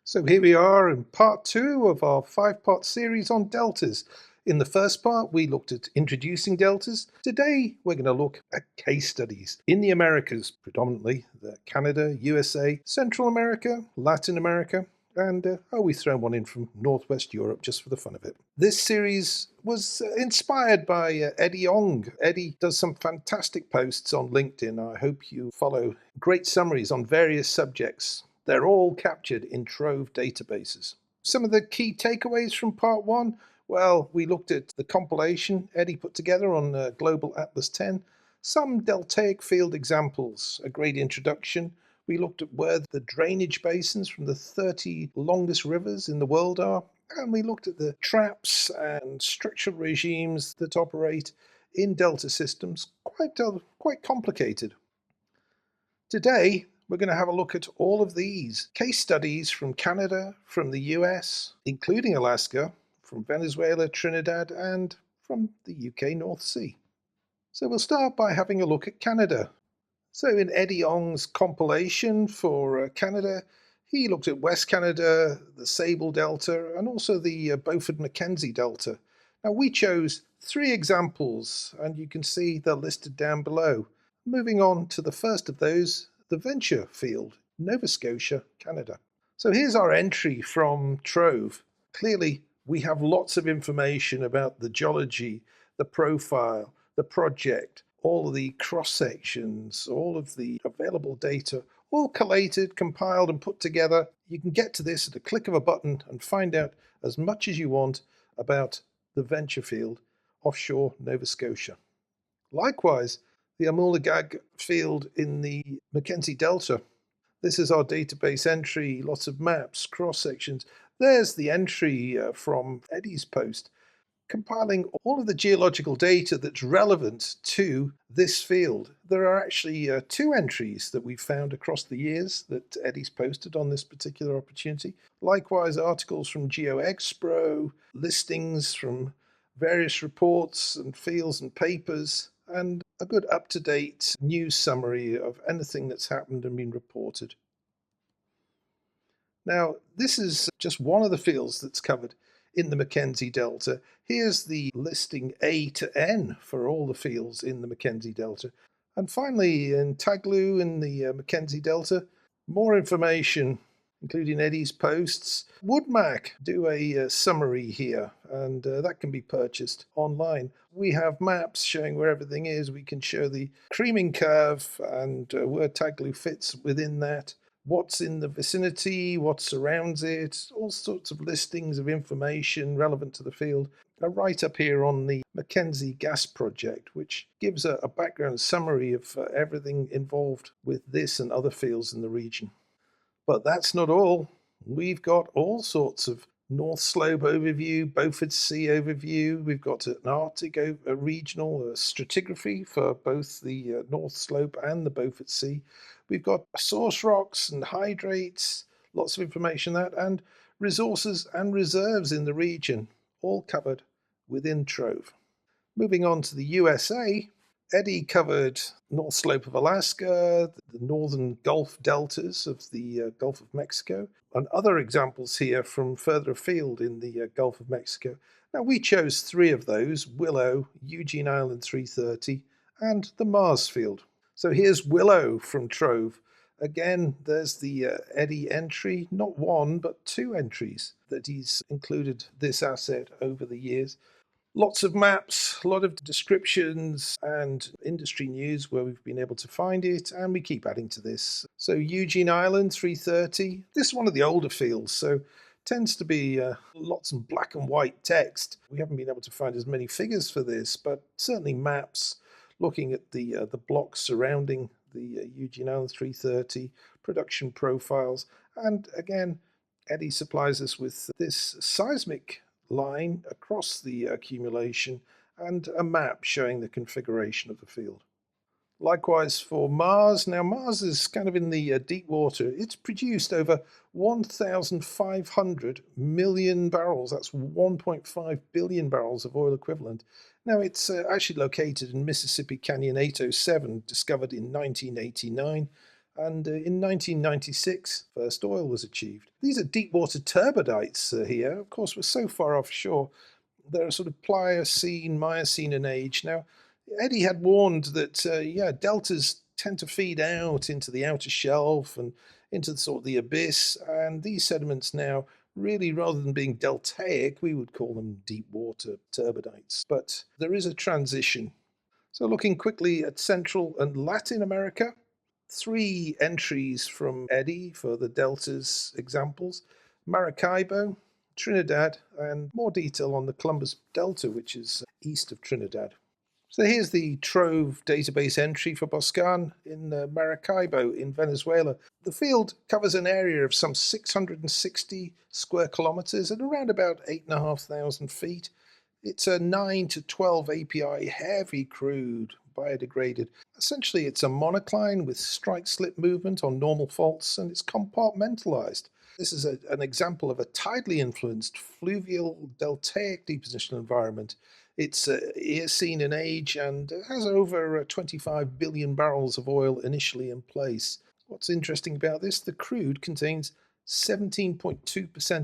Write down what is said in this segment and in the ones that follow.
So here we are in part 2 of our 5-part series on deltas. In the first part, we looked at introducing deltas. Today, we're going to look at case studies in the Americas, predominantly Canada, USA, Central America, Latin America, and we throw one in from Northwest Europe just for the fun of it. This series was inspired by Eddie Ong. Eddie does some fantastic posts on LinkedIn. I hope you follow great summaries on various subjects. They're all captured in TROVE databases. Some of the key takeaways from part 1, well, we looked at the compilation Eddie put together on Global Atlas 10, some deltaic field examples, a great introduction. We looked at where the drainage basins from the 30 longest rivers in the world are, and we looked at the traps and structural regimes that operate in delta systems, quite complicated. Today, we're going to have a look at all of these case studies from Canada, from the US, including Alaska, from Venezuela, Trinidad, and from the UK North Sea. So we'll start by having a look at Canada. So in Eddie Ong's compilation for Canada, he looked at West Canada, the Sable Delta, and also the Beaufort-Mackenzie Delta. Now we chose 3 examples, and you can see they're listed down below. Moving on to the first of those, the Venture Field, Nova Scotia, Canada. So here's our entry from TROVE. Clearly, we have lots of information about the geology, the profile, the project, all of the cross-sections, all of the available data, all collated, compiled, and put together. You can get to this at a click of a button and find out as much as you want about the Venture Field offshore Nova Scotia. Likewise, the Amauligak field in the Mackenzie Delta. This is our database entry, lots of maps, cross-sections. There's the entry from Eddie's post, compiling all of the geological data that's relevant to this field. There are actually 2 entries that we've found across the years that Eddie's posted on this particular opportunity. Likewise, articles from GeoExpro, listings from various reports and fields and papers, and a good up-to-date news summary of anything that's happened and been reported. Now, this is just one of the fields that's covered in the Mackenzie Delta. Here's the listing A to N for all the fields in the Mackenzie Delta. And finally, in Taglu in the Mackenzie Delta, more information, including Eddie's posts. Woodmac do a summary here, and that can be purchased online. We have maps showing where everything is. We can show the creaming curve and where Taglu fits within that, what's in the vicinity, what surrounds it, all sorts of listings of information relevant to the field are right up here on the Mackenzie Gas Project, which gives a background summary of everything involved with this and other fields in the region. But that's not all. We've got all sorts of North Slope overview, Beaufort Sea overview. We've got an Arctic regional stratigraphy for both the North Slope and the Beaufort Sea. We've got source rocks and hydrates, lots of information that, and resources and reserves in the region, all covered within TROVE. Moving on to the USA, Eddie covered North Slope of Alaska, the northern Gulf deltas of the Gulf of Mexico, and other examples here from further afield in the Gulf of Mexico. Now we chose 3 of those, Willow, Eugene Island 330, and the Mars field. So here's Willow from TROVE. Again, there's the Eddie entry, not 1, but 2 entries that he's included this asset over the years. Lots of maps, a lot of descriptions and industry news where we've been able to find it, and we keep adding to this. So Eugene Island 330, this is one of the older fields, so tends to be lots of black and white text. We haven't been able to find as many figures for this, but certainly maps looking at the blocks surrounding the Eugene Island 330, production profiles, and again, Eddie supplies us with this seismic line across the accumulation and a map showing the configuration of the field. Likewise for Mars. Now Mars is kind of in the deep water. It's produced over 1,500 million barrels. That's 1.5 billion barrels of oil equivalent. Now it's actually located in Mississippi Canyon 807, discovered in 1989. And in 1996, first oil was achieved. These are deep water turbidites here. Of course, we're so far offshore. They're sort of Pliocene, Miocene in age. Now, Eddie had warned that, deltas tend to feed out into the outer shelf and into the abyss. And these sediments now, really, rather than being deltaic, we would call them deep water turbidites. But there is a transition. So looking quickly at Central and Latin America, 3 entries from Eddie for the deltas examples: Maracaibo, Trinidad, and more detail on the Columbus Delta, which is east of Trinidad. So here's the TROVE database entry for Boscán in Maracaibo in Venezuela. The field covers an area of some 660 square kilometers at around about 8,500 feet. It's a 9 to 12 API heavy crude, biodegraded. Essentially, it's a monocline with strike slip movement on normal faults, and it's compartmentalized. This is an example of a tidally influenced fluvial deltaic depositional environment. It's Eocene in age and has over 25 billion barrels of oil initially in place. What's interesting about this, the crude contains 17.2%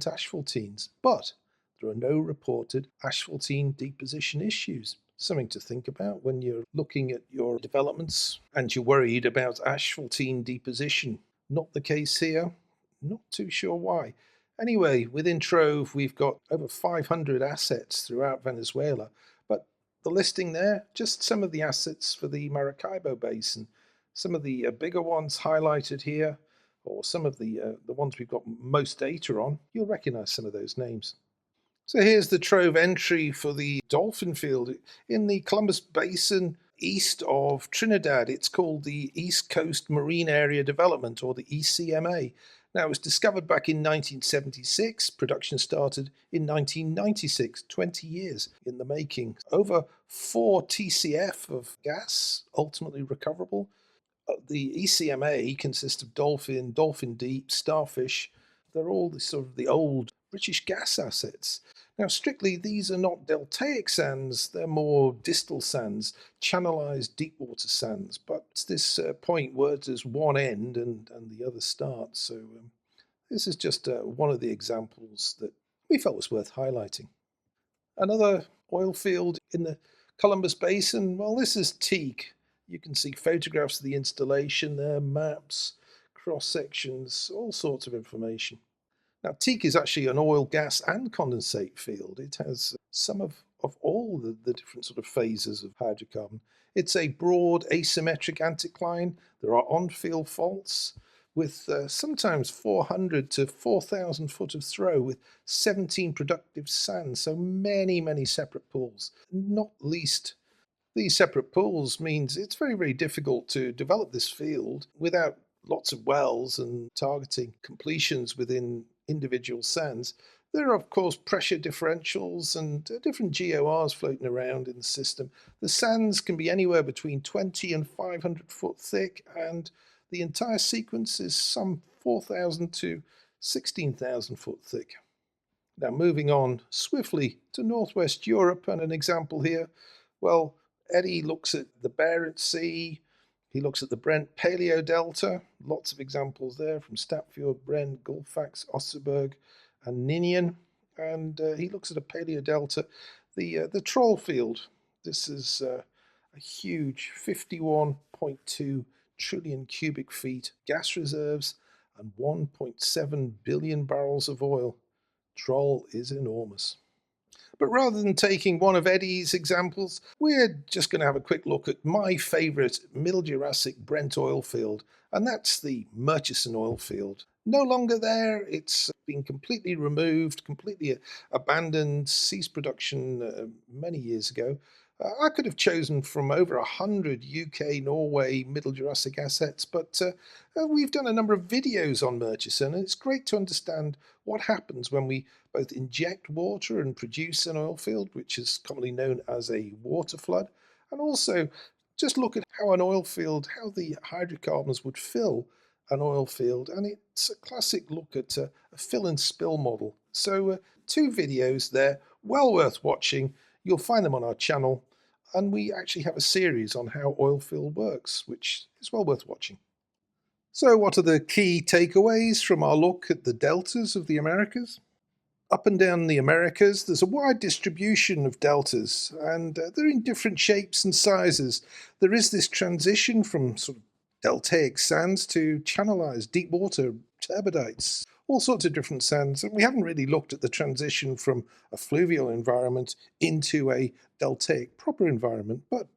asphaltenes, but there are no reported asphaltene deposition issues. Something to think about when you're looking at your developments and you're worried about asphaltene deposition. Not the case here. Not too sure why. Anyway, within TROVE, we've got over 500 assets throughout Venezuela, but the listing there, just some of the assets for the Maracaibo Basin. Some of the bigger ones highlighted here, or some of the ones we've got most data on. You'll recognize some of those names. So here's the TROVE entry for the Dolphin field in the Columbus Basin east of Trinidad. It's called the East Coast Marine Area Development, or the ECMA. Now, it was discovered back in 1976. Production started in 1996, 20 years in the making. Over 4 TCF of gas, ultimately recoverable. The ECMA consists of Dolphin, Dolphin Deep, Starfish. They're all the old British gas assets. Now, strictly, these are not deltaic sands. They're more distal sands, channelized deep water sands. But it's this point where there's one end and the other starts. So this is just one of the examples that we felt was worth highlighting. Another oil field in the Columbus Basin, well, this is Teak. You can see photographs of the installation there, maps, cross-sections, all sorts of information. Now, Teak is actually an oil, gas, and condensate field. It has some of all the different phases of hydrocarbon. It's a broad asymmetric anticline. There are on-field faults with sometimes 400 to 4,000 foot of throw with 17 productive sands, so many separate pools. Not least, these separate pools means it's very, very difficult to develop this field without lots of wells and targeting completions within individual sands. There are, of course, pressure differentials and different GORs floating around in the system. The sands can be anywhere between 20 and 500 foot thick, and the entire sequence is some 4,000 to 16,000 foot thick. Now, moving on swiftly to Northwest Europe, and an example here. Well, Eddie looks at the Barents Sea. He looks at the Brent Paleo Delta, lots of examples there from Statfjord, Brent, Gullfax, Oseberg, and Ninian. And he looks at a Paleo Delta, the Troll field. This is a huge 51.2 trillion cubic feet gas reserves and 1.7 billion barrels of oil. Troll is enormous. But rather than taking one of Eddie's examples, we're just going to have a quick look at my favourite Middle Jurassic Brent oil field, and that's the Murchison oil field. No longer there, it's been completely removed, completely abandoned, ceased production many years ago. I could have chosen from over 100 UK, Norway, Middle Jurassic assets, but we've done a number of videos on Murchison, and it's great to understand what happens when we both inject water and produce an oil field, which is commonly known as a water flood, and also just look at how an oil field, how the hydrocarbons would fill an oil field, and it's a classic look at a fill and spill model. So 2 videos there, well worth watching. You'll find them on our channel, and we actually have a series on how oil fill works, which is well worth watching. So what are the key takeaways from our look at the deltas of the Americas? Up and down the Americas, there's a wide distribution of deltas, and they're in different shapes and sizes. There is this transition from sort of deltaic sands to channelized deep water turbidites, all sorts of different sands. And we haven't really looked at the transition from a fluvial environment into a deltaic proper environment, but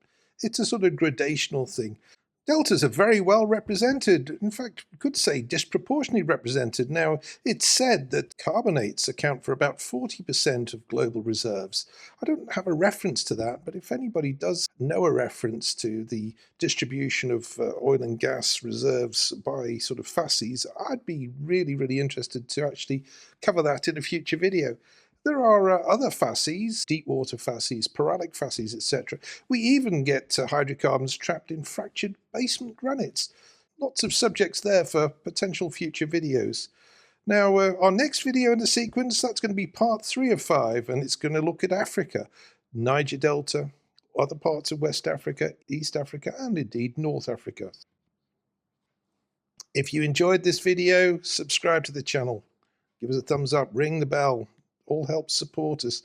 it's a sort of gradational thing. Deltas are very well represented, in fact, you could say disproportionately represented. Now, it's said that carbonates account for about 40% of global reserves. I don't have a reference to that, but if anybody does know a reference to the distribution of oil and gas reserves by sort of facies, I'd be really, really interested to actually cover that in a future video. There are other facies, deep water facies, poralic facies, etc. We even get hydrocarbons trapped in fractured basement granites. Lots of subjects there for potential future videos. Now, our next video in the sequence, that's going to be part 3 of 5, and it's going to look at Africa, Niger Delta, other parts of West Africa, East Africa, and indeed North Africa. If you enjoyed this video, subscribe to the channel. Give us a thumbs up, ring the bell. All helps support us.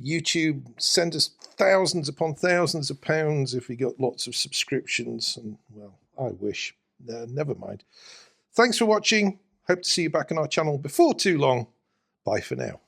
YouTube send us thousands upon thousands of pounds if we got lots of subscriptions, and well, I wish. Never mind. Thanks for watching. Hope to see you back on our channel before too long. Bye for now.